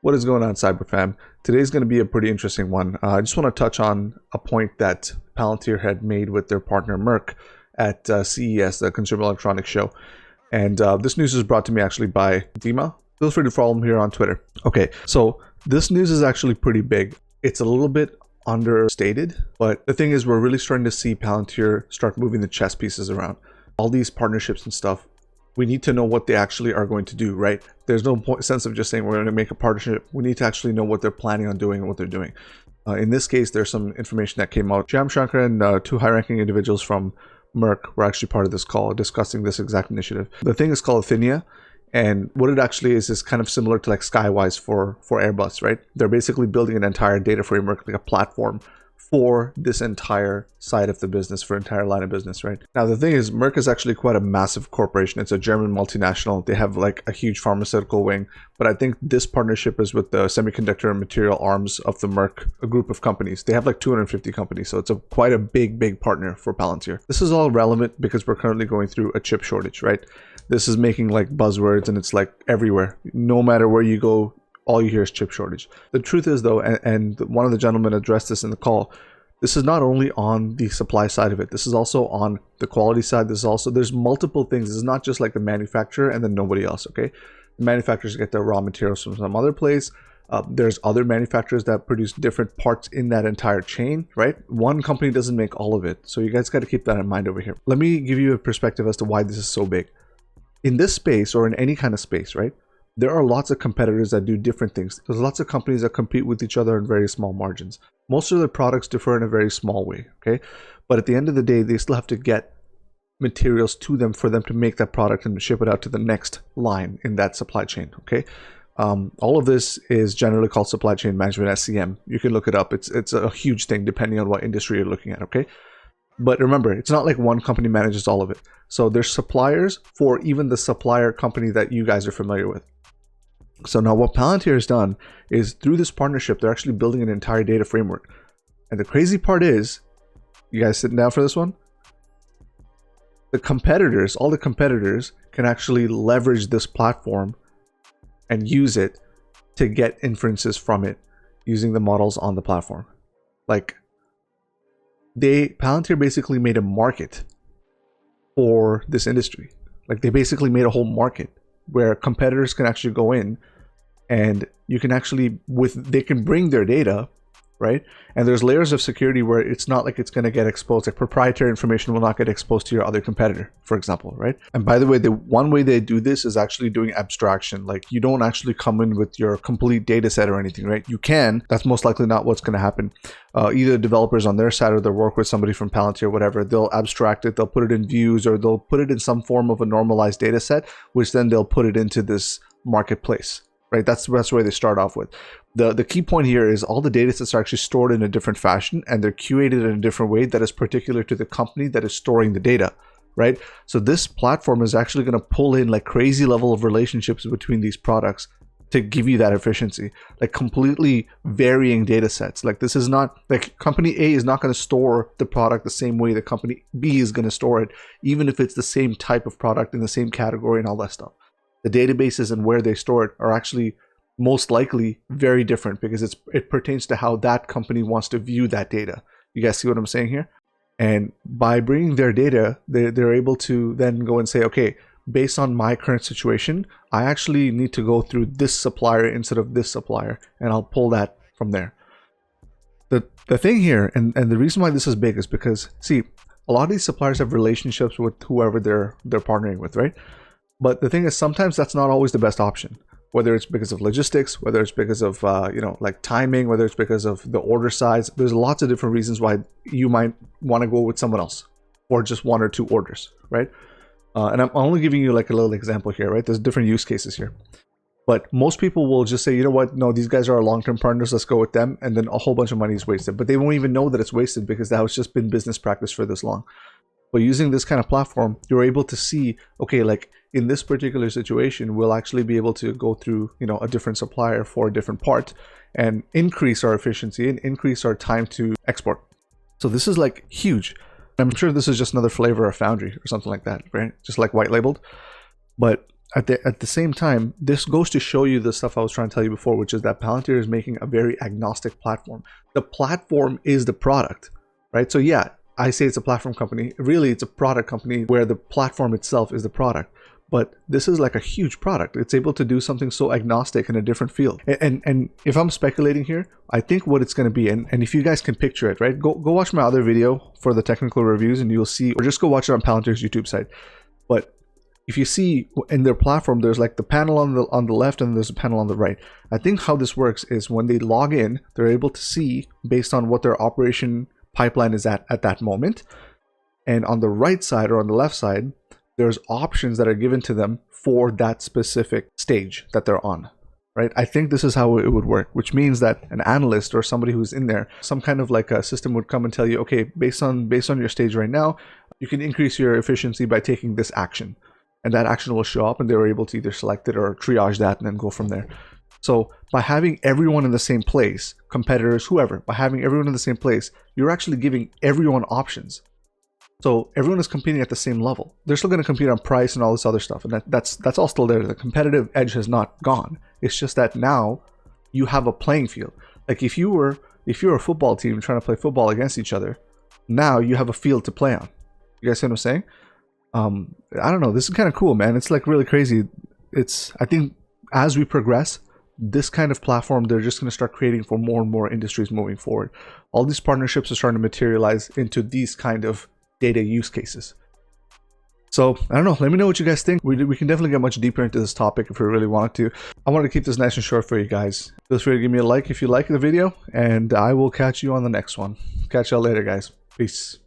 What is going on, Cyberfam? Today's going to be a pretty interesting one. I just want to touch on a point that Palantir had made with their partner Merck at CES, the Consumer Electronics Show. And this news is brought to me actually by Dima. Feel free to follow him here on Twitter. Okay, so this news is actually pretty big. It's a little bit understated, but the thing is we're really starting to see Palantir start moving the chess pieces around. All these partnerships and stuff, we need to know what they actually are going to do, right? There's no sense of just saying we're going to make a partnership. We need to actually know what they're planning on doing and what they're doing. In this case, there's some information that came out. Jam Shankar and two high-ranking individuals from Merck were actually part of this call discussing this exact initiative. The thing is called Finia, and what it actually is kind of similar to like Skywise for Airbus, right? They're basically building an entire data framework, like a platform for this entire side of the business, for entire line of business, right? Now, the thing is, Merck is actually quite a massive corporation. It's a German multinational. They have like a huge pharmaceutical wing, but I think this partnership is with the semiconductor and material arms of the Merck, a group of companies. They have like 250 companies, so it's quite a big partner for Palantir. This is all relevant because we're currently going through a chip shortage, right? This is making like buzzwords and it's like everywhere. No matter where you go, all you hear is chip shortage. The truth is though, and one of the gentlemen addressed this in the call, this is not only on the supply side of it, this is also on the quality side. There's multiple things. This is not just like the manufacturer and then nobody else, okay? The manufacturers get their raw materials from some other place. There's other manufacturers that produce different parts in that entire chain, right? One company doesn't make all of it. So you guys got to keep that in mind over here. Let me give you a perspective as to why this is so big. In this space or in any kind of space, right? There are lots of competitors that do different things. There's lots of companies that compete with each other in very small margins. Most of their products differ in a very small way, okay? But at the end of the day, they still have to get materials to them for them to make that product and ship it out to the next line in that supply chain, okay? All of this is generally called supply chain management, SCM. You can look it up. It's a huge thing depending on what industry you're looking at, okay? But remember, it's not like one company manages all of it. So there's suppliers for even the supplier company that you guys are familiar with. So now what Palantir has done is through this partnership, they're actually building an entire data framework. And the crazy part is, you guys sitting down for this one? The competitors, all the competitors can actually leverage this platform and use it to get inferences from it using the models on the platform. Like Palantir basically made a market for this industry. Like they basically made a whole market where competitors can actually go in and you can actually, they can bring their data, right? And there's layers of security where it's not like it's going to get exposed. Like proprietary information will not get exposed to your other competitor, for example, right? And by the way, the one way they do this is actually doing abstraction. Like you don't actually come in with your complete data set or anything, right? You can, that's most likely not what's going to happen. Either developers on their side or they'll work with somebody from Palantir or whatever, they'll abstract it, they'll put it in views, or they'll put it in some form of a normalized data set, which then they'll put it into this marketplace, right? That's where they start off with. The key point here is all the data sets are actually stored in a different fashion and they're curated in a different way that is particular to the company that is storing the data, right? So this platform is actually going to pull in like crazy level of relationships between these products to give you that efficiency, like completely varying data sets. Like this is not like company A is not going to store the product the same way the company B is going to store it, even if it's the same type of product in the same category and all that stuff. The databases and where they store it are actually most likely very different because it pertains to how that company wants to view that data. You guys see what I'm saying here? And by bringing their data, they're able to then go and say, okay, based on my current situation, I actually need to go through this supplier instead of this supplier, and I'll pull that from there. The thing here, and the reason why this is big is because, see, a lot of these suppliers have relationships with whoever they're partnering with, right? But the thing is, sometimes that's not always the best option. Whether it's because of logistics, whether it's because of like timing, whether it's because of the order size, there's lots of different reasons why you might want to go with someone else or just one or two orders, right? And I'm only giving you like a little example here, right? There's different use cases here. But most people will just say, you know what, no, these guys are our long-term partners, let's go with them. And then a whole bunch of money is wasted. But they won't even know that it's wasted because that has just been business practice for this long. But using this kind of platform, you're able to see, okay, like in this particular situation, we'll actually be able to go through, a different supplier for a different part and increase our efficiency and increase our time to export. So this is like huge. I'm sure this is just another flavor of Foundry or something like that, right? Just like white labeled. But at the same time, this goes to show you the stuff I was trying to tell you before, which is that Palantir is making a very agnostic platform. The platform is the product, right? So yeah, I say it's a platform company. Really, it's a product company where the platform itself is the product. But this is like a huge product. It's able to do something so agnostic in a different field. And if I'm speculating here, I think what it's going to be, and if you guys can picture it, right? Go watch my other video for the technical reviews and you'll see, or just go watch it on Palantir's YouTube site. But if you see in their platform, there's like the panel on the left and there's a panel on the right. I think how this works is when they log in, they're able to see based on what their operation pipeline is at that moment. And on the right side or on the left side, there's options that are given to them for that specific stage that they're on, right? I think this is how it would work, which means that an analyst or somebody who's in there, some kind of like a system would come and tell you, okay, based on your stage right now, you can increase your efficiency by taking this action. And that action will show up and they're able to either select it or triage that and then go from there. So by having everyone in the same place, competitors, whoever, by having everyone in the same place, you're actually giving everyone options. So everyone is competing at the same level. They're still going to compete on price and all this other stuff. And that's all still there. The competitive edge has not gone. It's just that now you have a playing field. Like if you're a football team trying to play football against each other, now you have a field to play on. You guys see what I'm saying? I don't know. This is kind of cool, man. It's like really crazy. I think as we progress, this kind of platform, they're just going to start creating for more and more industries moving forward. All these partnerships are starting to materialize into these kind of data use cases. So I don't know, let me know what you guys think. We can definitely get much deeper into this topic if we really wanted to. I wanted to keep this nice and short for you guys. Feel free to give me a like if you like the video, and I will catch you on the next one. Catch y'all later, guys. Peace.